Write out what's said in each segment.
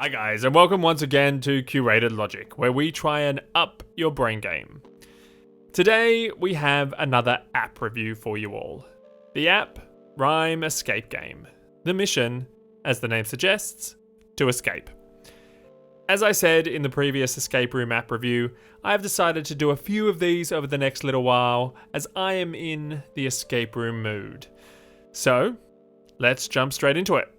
Hi guys, and welcome once again to Curated Logic, where we try and up your brain game. Today we have another app review for you all. The app, Rhyme Escape Game. The mission, as the name suggests, to escape. As I said in the previous escape room app review, I have decided to do a few of these over the next little while, as I am in the escape room mood. So, let's jump straight into it.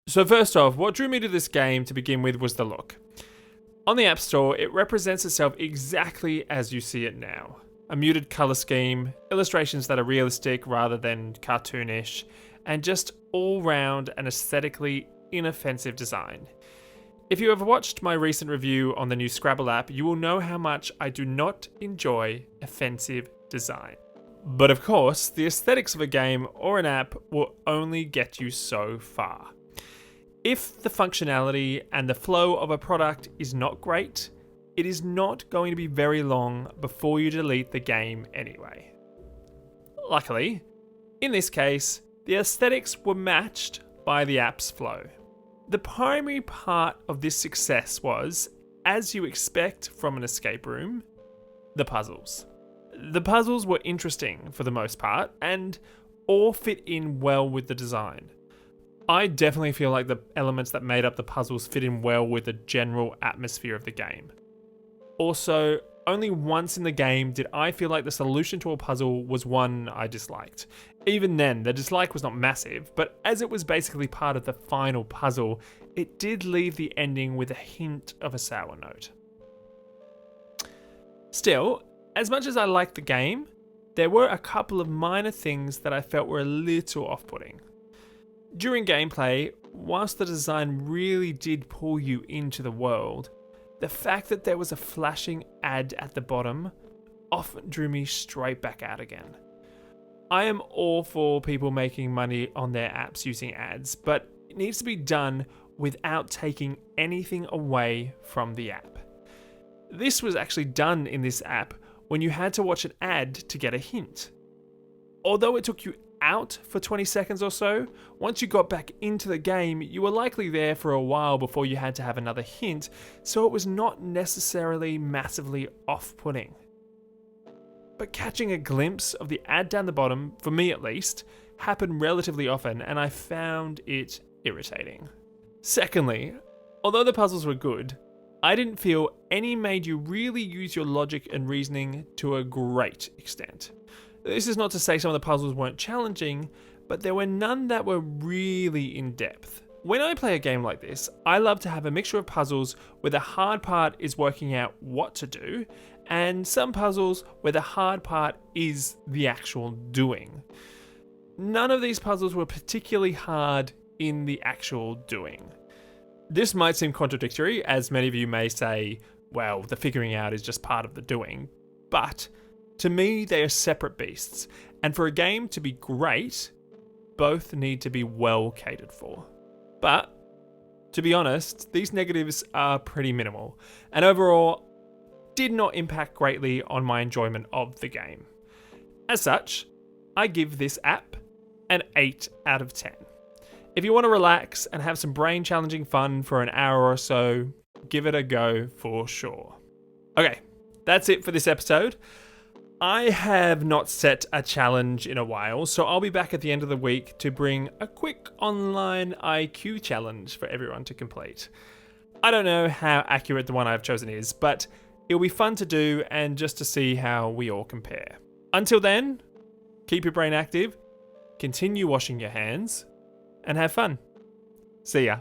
So first off, what drew me to this game to begin with was the look. On the App Store, it represents itself exactly as you see it now. A muted colour scheme, illustrations that are realistic rather than cartoonish, and just all round an aesthetically inoffensive design. If you have watched my recent review on the new Scrabble app, you will know how much I do not enjoy offensive design. But of course, the aesthetics of a game or an app will only get you so far. If the functionality and the flow of a product is not great, it is not going to be very long before you delete the game anyway. Luckily, in this case, the aesthetics were matched by the app's flow. The primary part of this success was, as you expect from an escape room, the puzzles. The puzzles were interesting for the most part, and all fit in well with the design. I definitely feel like the elements that made up the puzzles fit in well with the general atmosphere of the game. Also, only once in the game did I feel like the solution to a puzzle was one I disliked. Even then, the dislike was not massive, but as it was basically part of the final puzzle, it did leave the ending with a hint of a sour note. Still, as much as I liked the game, there were a couple of minor things that I felt were a little off-putting. During gameplay, whilst the design really did pull you into the world, the fact that there was a flashing ad at the bottom often drew me straight back out again. I am all for people making money on their apps using ads, but it needs to be done without taking anything away from the app. This was actually done in this app when you had to watch an ad to get a hint. Although it took you out for 20 seconds or so, once you got back into the game, you were likely there for a while before you had to have another hint, so it was not necessarily massively off-putting. But catching a glimpse of the ad down the bottom, for me at least, happened relatively often, and I found it irritating. Secondly, although the puzzles were good, I didn't feel any made you really use your logic and reasoning to a great extent. This is not to say some of the puzzles weren't challenging, but there were none that were really in-depth. When I play a game like this, I love to have a mixture of puzzles where the hard part is working out what to do, and some puzzles where the hard part is the actual doing. None of these puzzles were particularly hard in the actual doing. This might seem contradictory, as many of you may say, well, the figuring out is just part of the doing, but to me, they are separate beasts, and for a game to be great, both need to be well catered for. But, to be honest, these negatives are pretty minimal, and overall, did not impact greatly on my enjoyment of the game. As such, I give this app an 8 out of 10. If you want to relax and have some brain-challenging fun for an hour or so, give it a go for sure. Okay, that's it for this episode. I have not set a challenge in a while, so I'll be back at the end of the week to bring a quick online IQ challenge for everyone to complete. I don't know how accurate the one I've chosen is, but it'll be fun to do and just to see how we all compare. Until then, keep your brain active, continue washing your hands, and have fun. See ya.